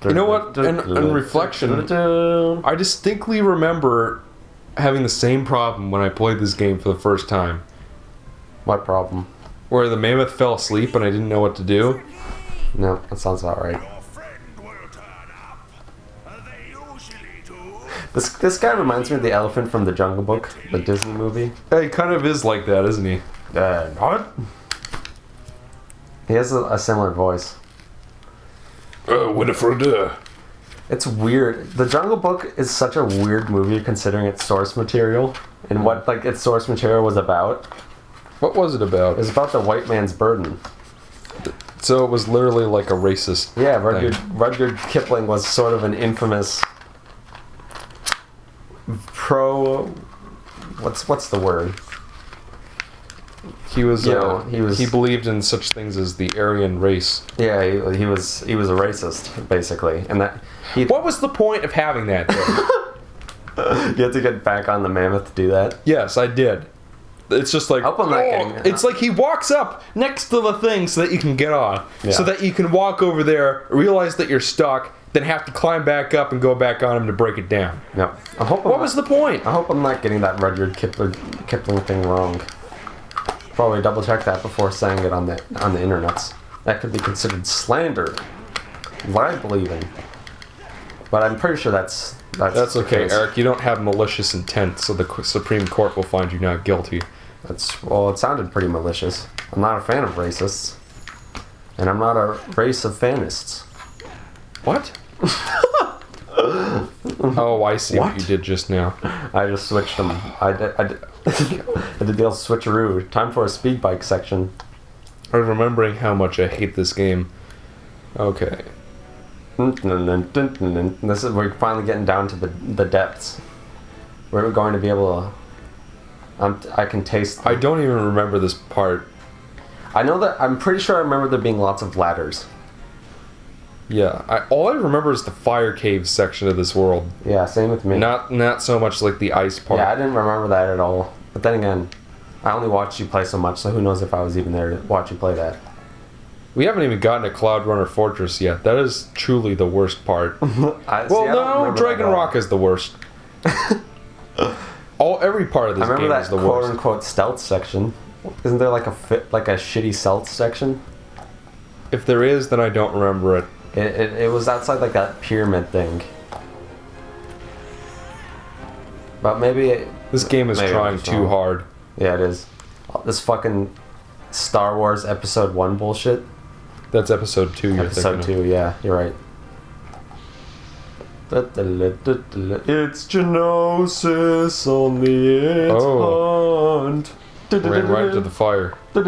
You know what? In reflection, I distinctly remember having the same problem when I played this game for the first time. What problem? Where the mammoth fell asleep and I didn't know what to do. No, that sounds about right. This guy reminds me of the elephant from the Jungle Book, the Disney movie. Yeah, he kind of is like that, isn't he? What? He has a similar voice. Winifred. It's weird. The Jungle Book is such a weird movie considering its source material and what like its source material was about. What was it about? It was about the white man's burden. So it was literally like a racist. Yeah, Rudyard Kipling was sort of an infamous what's the word? He was, he believed in such things as the Aryan race. Yeah, he was a racist basically, and that What was the point of having that? You had to get back on the mammoth to do that. Yes, I did. It's just like it's like he walks up next to the thing so that you can get on, so that you can walk over there, realize that you're stuck, then have to climb back up and go back on him to break it down. No, what was the point? I hope I'm not getting that Rudyard Kipling thing wrong. Probably double check that before saying it on the internets. That could be considered slander. What I believe in, but I'm pretty sure that's okay, Eric. You don't have malicious intent, so the Supreme Court will find you not guilty. It sounded pretty malicious. I'm not a fan of racists, and I'm not a race of fanists. What? Oh, I see what you did just now. I just switched them. I did the old switcheroo. Time for a speed bike section. I was remembering how much I hate this game. Okay. This is we're finally getting down to the depths. We're going to be able to. I can taste. I don't even remember this part. I know that. I'm pretty sure I remember there being lots of ladders. Yeah, all I remember is the fire cave section of this world. Yeah, same with me. Not so much like the ice part. Yeah, I didn't remember that at all. But then again, I only watched you play so much, so who knows if I was even there to watch you play that. We haven't even gotten to Cloud Runner Fortress yet. That is truly the worst part. No, Dragon Rock is the worst. Every part of this game is the worst. I remember that quote-unquote stealth section. Isn't there like a shitty stealth section? If there is, then I don't remember it. It was outside like that pyramid thing. But maybe this game is trying too hard. Yeah, it is. This fucking Star Wars Episode 1 bullshit. That's Episode 2 you're thinking of. Episode 2, yeah, you're right. It's Genosis on the hunt. Ran right into the fire. That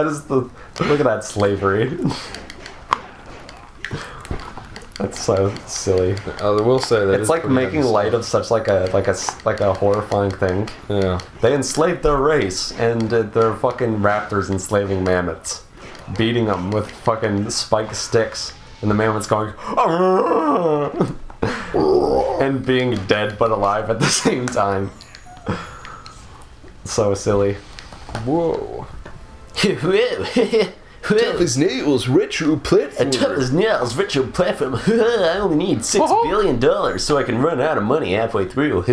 is the... Look at that slavery. That's so silly. I will say that it's like making light of such like a horrifying thing. Yeah. They enslaved their race, and they're fucking raptors enslaving mammoths, beating them with fucking spiked sticks, and the mammoths going and being dead but alive at the same time. So silly. Whoa. Tough as nails, retro platform. A tough as nails, retro platform. I only need $6 billion so I can run out of money halfway through.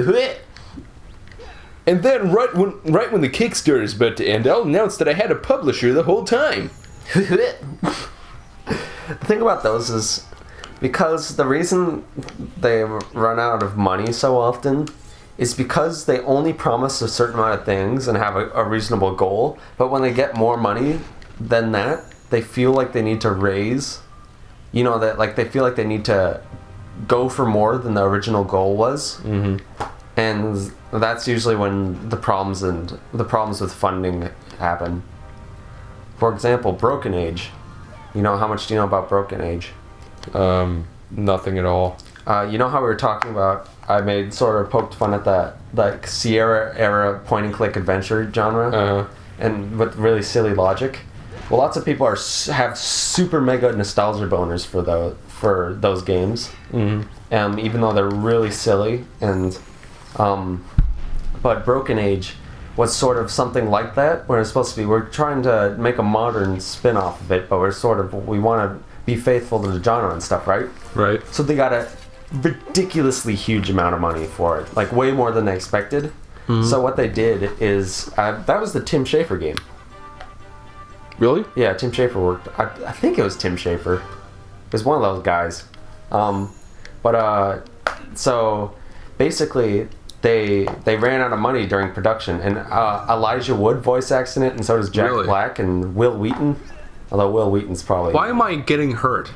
And then right when the Kickstarter is about to end, I'll announce that I had a publisher the whole time. The thing about those is because the reason they run out of money so often is because they only promise a certain amount of things and have a reasonable goal, but when they get more money than that, they feel like they need to raise, that like they feel like they need to go for more than the original goal was. Mm-hmm. And that's usually when the problems with funding happen. For example, Broken Age. How much do you know about Broken Age? Nothing at all. You know how we were talking about, I made sort of poked fun at that Sierra era point and click adventure genre, and with really silly logic. Well, lots of people have super mega nostalgia boners for those games, even though they're really silly. And but Broken Age was sort of something like that, where it's supposed to be. We're trying to make a modern spin-off of it, but we want to be faithful to the genre and stuff, right? Right. So they got a ridiculously huge amount of money for it, like way more than they expected. So what they did is that was the Tim Schafer game. Really? Yeah, Tim Schafer worked. I think it was Tim Schafer. It was one of those guys. So basically, they ran out of money during production, and Elijah Wood voice acts in it, and so does Jack Black and Will Wheaton. Although Will Wheaton's probably. Why am I getting hurt?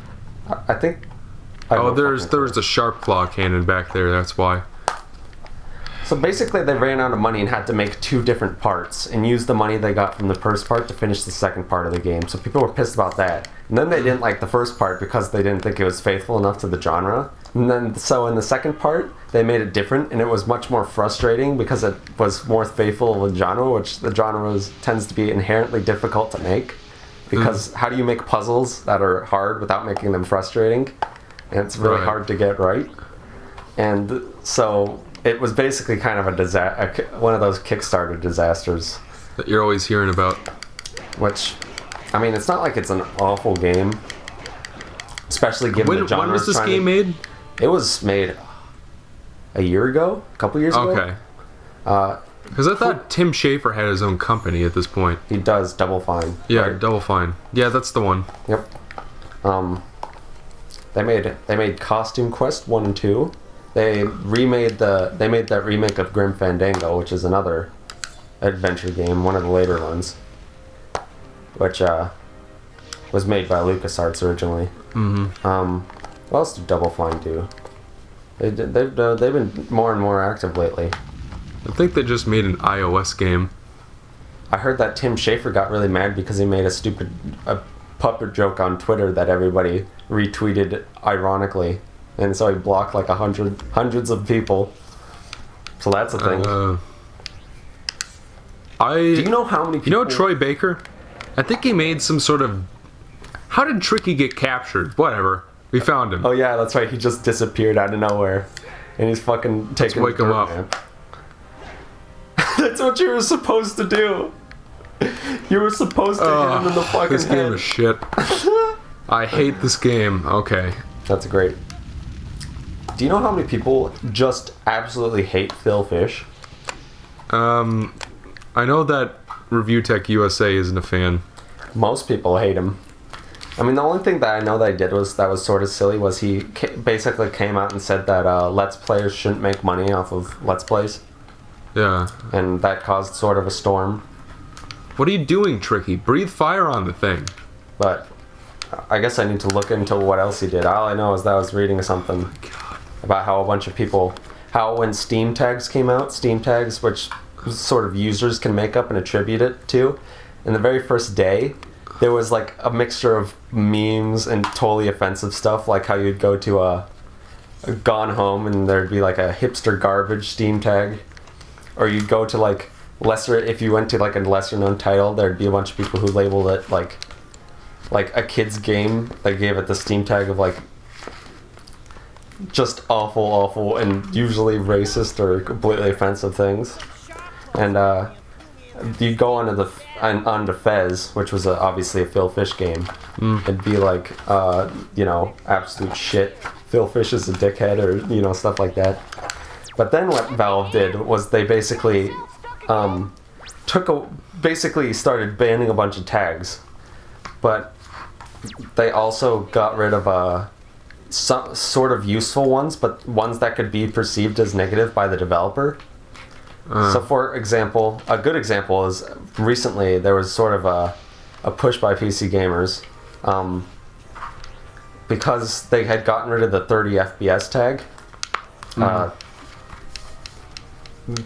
I think. There's a sharp claw cannon back there. That's why. So basically, they ran out of money and had to make 2 different parts and use the money they got from the first part to finish the second part of the game. So people were pissed about that. And then they didn't like the first part because they didn't think it was faithful enough to the genre. And then, so in the second part, they made it different, and it was much more frustrating because it was more faithful to the genre, which the genre tends to be inherently difficult to make. Because how do you make puzzles that are hard without making them frustrating? And it's really hard to get right. And so it was basically kind of one of those Kickstarter disasters that you're always hearing about. Which, I mean, it's not like it's an awful game, especially given the genre. When was this game made? It was made a couple years ago. Okay. Because I thought Tim Schafer had his own company at this point. He does, Double Fine. Yeah, right? Double Fine. Yeah, that's the one. Yep. They made Costume Quest 1 and 2. They made that remake of Grim Fandango, which is another adventure game, one of the later ones, which was made by LucasArts originally. What else did Double Fine do? They've been more and more active lately. I think they just made an iOS game. I heard that Tim Schafer got really mad because he made a puppet joke on Twitter that everybody retweeted ironically, and so he blocked like hundreds of people. So that's a thing. Do you know how many people... You know Troy Baker? I think he made some sort of... How did Tricky get captured? Whatever. We found him. Oh yeah, that's right. He just disappeared out of nowhere. And he's fucking taking... Let's wake him up. That's what you were supposed to do. You were supposed to hit him in the fucking This game is shit. I hate this game. Okay. That's great. Do you know how many people just absolutely hate Phil Fish? I know that Review Tech USA isn't a fan. Most people hate him. I mean, the only thing that I know that he did that was sort of silly was he basically came out and said that Let's Players shouldn't make money off of Let's Plays. Yeah. And that caused sort of a storm. What are you doing, Tricky? Breathe fire on the thing. But I guess I need to look into what else he did. All I know is that I was reading something about how a bunch of people... How when Steam tags came out, Steam tags, which sort of users can make up and attribute it to, in the very first day, there was like a mixture of memes and totally offensive stuff, like how you'd go to a Gone Home and there'd be like a hipster garbage Steam tag. Or you'd go to like if you went to like a lesser known title, there'd be a bunch of people who labeled it like a kid's game. They gave it the Steam tag of like just awful and usually racist or completely offensive things. And you'd go onto Fez, which was obviously a Phil Fish game. It'd be like absolute shit. Phil Fish is a dickhead, or stuff like that. But then what Valve did was they basically started banning a bunch of tags, but they also got rid of some sort of useful ones, but ones that could be perceived as negative by the developer. So for example, a good example is recently there was sort of a push by PC gamers because they had gotten rid of the 30 FPS tag.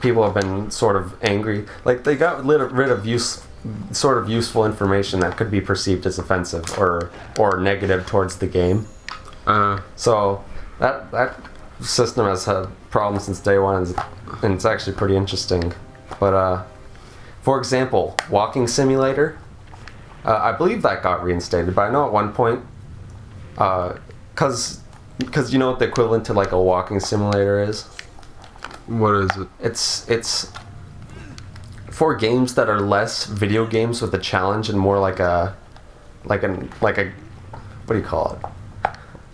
People have been sort of angry. Like, they got rid of useful information that could be perceived as offensive or negative towards the game. So that system has had problems since day one, and it's actually pretty interesting. But for example, Walking Simulator, I believe that got reinstated, but I know at one point, because you know what the equivalent to like a walking simulator is? What is it? It's for games that are less video games with a challenge and more like a what do you call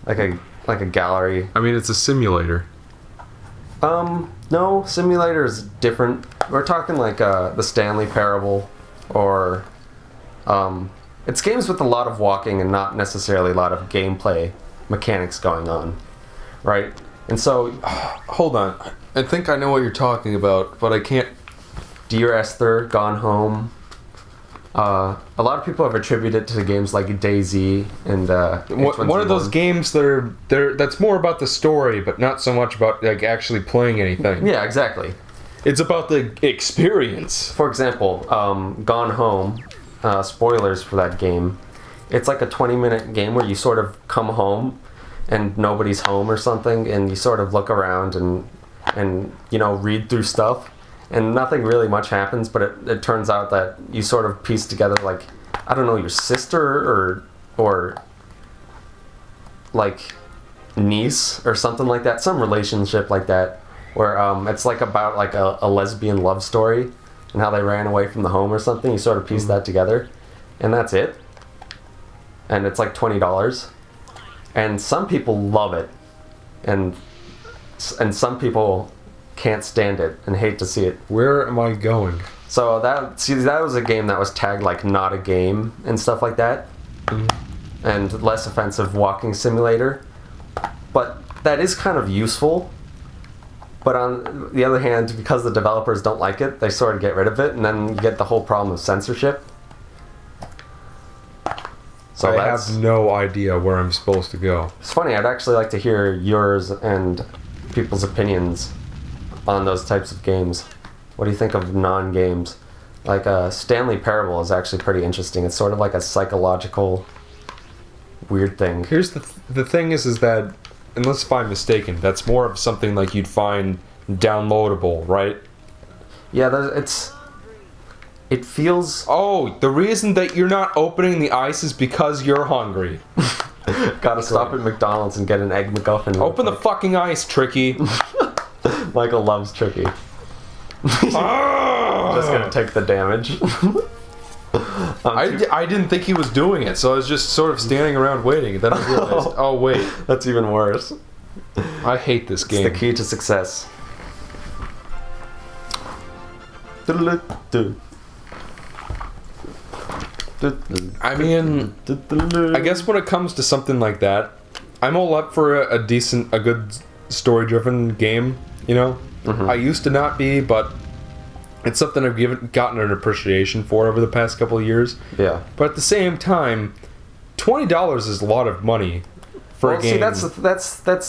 it? Like a gallery. I mean, it's a simulator. No, simulator is different. We're talking like the Stanley Parable, or it's games with a lot of walking and not necessarily a lot of gameplay mechanics going on, right? And so, hold on, I think I know what you're talking about, but I can't. Dear Esther, Gone Home. A lot of people have attributed it to games like DayZ and one of those games that's more about the story, but not so much about like actually playing anything. Yeah, exactly. It's about the experience. For example, Gone Home. Spoilers for that game. It's like a 20-minute game where you sort of come home and nobody's home or something, and you sort of look around and you know, read through stuff. And nothing really much happens, but it turns out that you sort of piece together, like, I don't know, your sister or like niece or something like that, some relationship like that, where it's like about like a lesbian love story and how they ran away from the home or something. You sort of piece that together, and that's it. And it's like $20, and some people love it, and some people can't stand it and hate to see it. Where am I going? So that was a game that was tagged like not a game and stuff like that, and less offensive walking simulator. But that is kind of useful. But on the other hand, because the developers don't like it, they sort of get rid of it, and then you get the whole problem of censorship. So I have no idea where I'm supposed to go. It's funny. I'd actually like to hear yours and people's opinions on those types of games. What do you think of non-games? Like Stanley Parable is actually pretty interesting. It's sort of like a psychological weird thing. Here's the thing is that, unless if I'm mistaken, that's more of something like you'd find downloadable, right? Yeah, it feels... Oh, the reason that you're not opening the ice is because you're hungry. Gotta stop at McDonald's and get an Egg McGuffin. Open the fucking ice, Tricky. Michael loves Tricky. Just gonna take the damage. I didn't think he was doing it, so I was just sort of standing around waiting, and then I realized, oh wait. That's even worse. I hate this game. It's the key to success. I mean, I guess when it comes to something like that, I'm all up for a good story-driven game, you know? Mm-hmm. I used to not be, but it's something I've gotten an appreciation for over the past couple of years. Yeah. But at the same time, $20 is a lot of money for a game. See, that's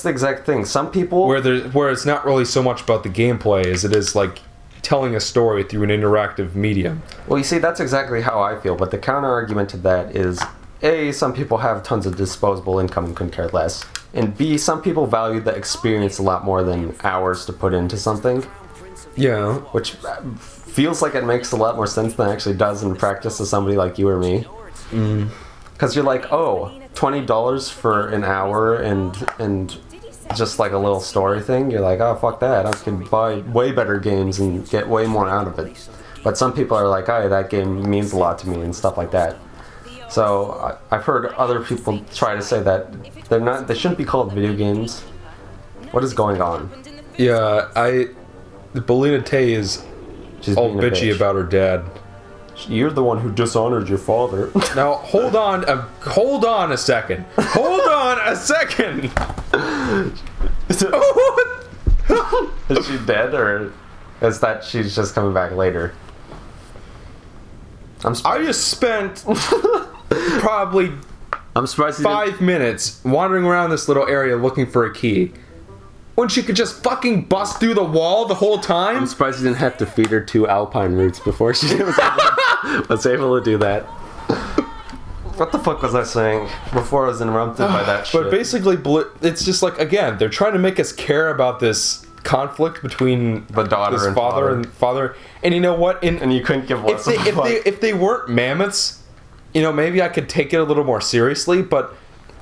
the exact thing. Some people... Where it's not really so much about the gameplay as it is, like, telling a story through an interactive medium. Well, you see, that's exactly how I feel, but the counter-argument to that is, A, some people have tons of disposable income and couldn't care less, and B, some people value the experience a lot more than hours to put into something. Yeah. Which feels like it makes a lot more sense than it actually does in practice to somebody like you or me. Because you're like, oh, $20 for an hour and just like a little story thing, you're like, oh, fuck that, I can buy way better games and get way more out of it. But some people are like, oh, that game means a lot to me and stuff like that. So I've heard other people try to say that they shouldn't be called video games. What is going on? Yeah, Belina Tay is all bitchy about her dad. You're the one who dishonored your father. Now, hold on a second. Hold on a second! Is she dead, or is that she's just coming back later? I just spent probably I'm surprised 5 minutes wandering around this little area looking for a key. When she could just fucking bust through the wall the whole time? I'm surprised you didn't have to feed her 2 alpine roots before she was able to do that. What the fuck was I saying before I was interrupted by that shit? But basically, it's just like, again, they're trying to make us care about this conflict between the daughter and father. And you know what? And you couldn't give less if they weren't mammoths, maybe I could take it a little more seriously, but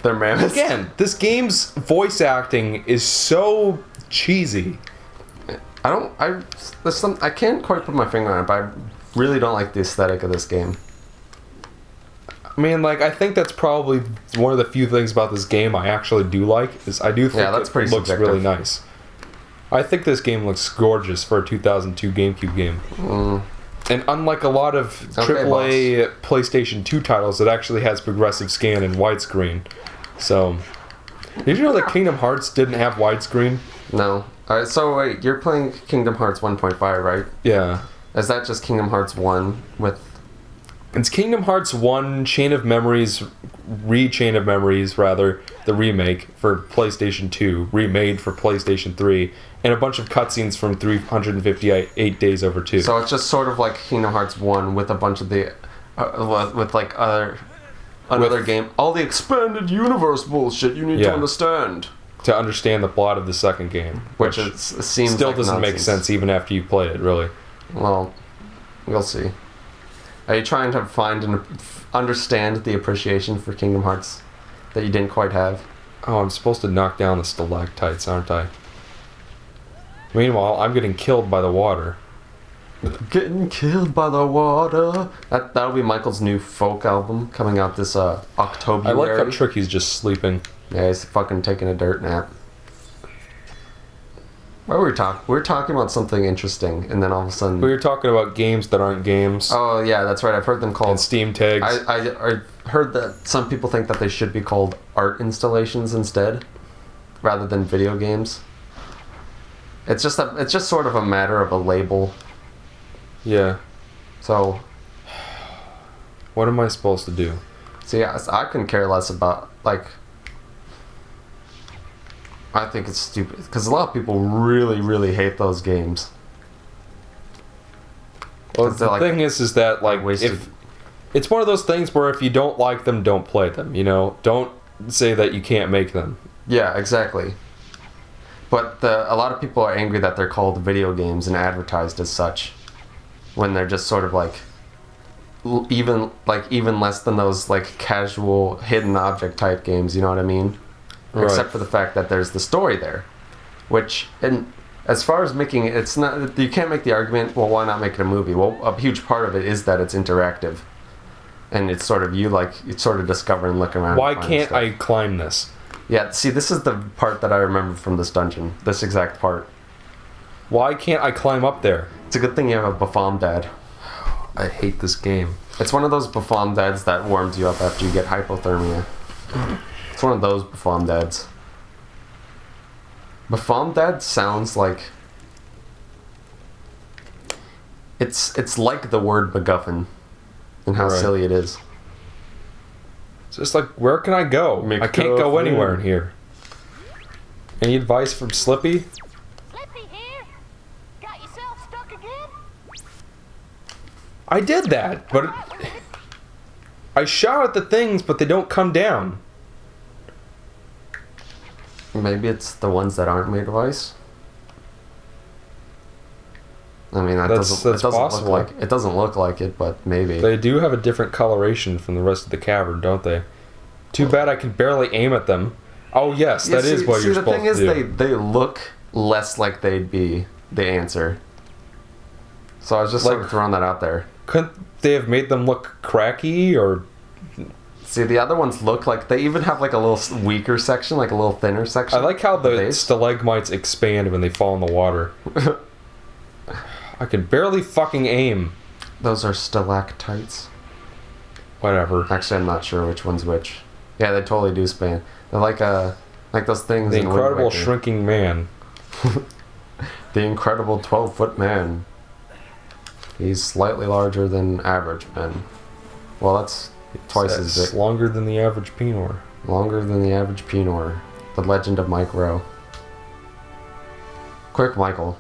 they're mammoths. Again, this game's voice acting is so cheesy. I can't quite put my finger on it, but I really don't like the aesthetic of this game. I mean, like, I think that's probably one of the few things about this game I actually do like, is I do think that's pretty it looks subjective. really nice. I think this game looks gorgeous for a 2002 GameCube game. And unlike a lot of AAA PlayStation 2 titles, it actually has progressive scan and widescreen. So, did you know that Kingdom Hearts didn't have widescreen? No. Alright, so wait, you're playing Kingdom Hearts 1.5, right? Yeah. Is that just Kingdom Hearts 1 with... It's Kingdom Hearts 1 Chain of Memories, Chain of Memories, rather, the remake for PlayStation 2, remade for PlayStation 3, and a bunch of cutscenes from 358 Days Over 2. So it's just sort of like Kingdom Hearts 1 with a bunch of the... another game. All the expanded universe bullshit you need to understand. To understand the plot of the second game. Which seems still like doesn't nonsense. make sense even after you play it, really. Well, we'll see. Are you trying to find and understand the appreciation for Kingdom Hearts that you didn't quite have? Oh, I'm supposed to knock down the stalactites, aren't I? Meanwhile, I'm getting killed by the water. Getting killed by the water. That'll be Michael's new folk album coming out this October. I like how Tricky's just sleeping. Yeah, he's fucking taking a dirt nap. What were we talking? We were talking about something interesting, and then all of a sudden... We were talking about games that aren't games. Oh, yeah, that's right. I've heard them called... And Steam tags. I heard that some people think that they should be called art installations instead, rather than video games. It's just sort of a matter of a label. Yeah. So... What am I supposed to do? See, I couldn't care less about, like... I think it's stupid because a lot of people really, really hate those games. Well, the thing is that like if it's one of those things where if you don't like them, don't play them. Don't say that you can't make them. Yeah, exactly. But a lot of people are angry that they're called video games and advertised as such, when they're just sort of like even less than those like casual hidden object type games. You know what I mean? Right. Except for the fact that there's the story there, which, and as far as making it, it's not, you can't make the argument, well, why not make it a movie? Well, a huge part of it is that it's interactive, and it's sort of it's sort of discover and look around. Why can't I climb this? Yeah, see, this is the part that I remember from this dungeon, this exact part. Why can't I climb up there? It's a good thing you have a Bafam dad. I hate this game. It's one of those Bafam dads that warms you up after you get hypothermia. It's one of those Bafam dads. Bafam dad sounds like... It's like the word MacGuffin and how silly it is. It's just like, where can I go? I can't go anywhere in here. Any advice from Slippy? Slippy here? Got yourself stuck again? I did that, but... I shot at the things, but they don't come down. Maybe it's the ones that aren't made of ice. I mean, it doesn't look like it, but maybe. They do have a different coloration from the rest of the cavern, don't they? Too bad I can barely aim at them. Oh yes, that is what you're supposed to do. See, the thing is, they look less like they'd be the answer. So I was just sort of throwing that out there. Couldn't they have made them look cracky or... See, the other ones look like... They even have like a little weaker section, like a little thinner section. I like how the stalagmites expand when they fall in the water. I can barely fucking aim. Those are stalactites. Whatever. Actually, I'm not sure which one's which. Yeah, they totally do span. They're like those things... The Incredible Shrinking Man. The Incredible 12-foot Man. He's slightly larger than average men. Well, that's... twice as big. Longer than the average Pinor. Longer than the average Pinor. The Legend of Mike Rowe. Quick, Michael.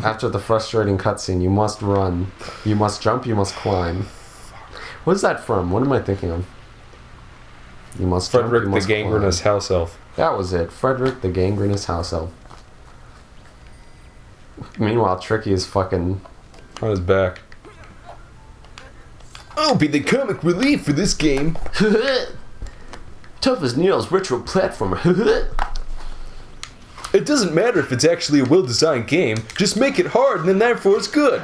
After the frustrating cutscene, you must run. You must jump, you must climb. What is that from? What am I thinking of? You must Frederick jump, you must the Gangrenous climb. House Elf. That was it. Frederick the Gangrenous House Elf. Meanwhile, Tricky is fucking... on his back. I'll be the comic relief for this game. Tough as nails retro platformer. It doesn't matter if it's actually a well-designed game, just make it hard and then therefore it's good.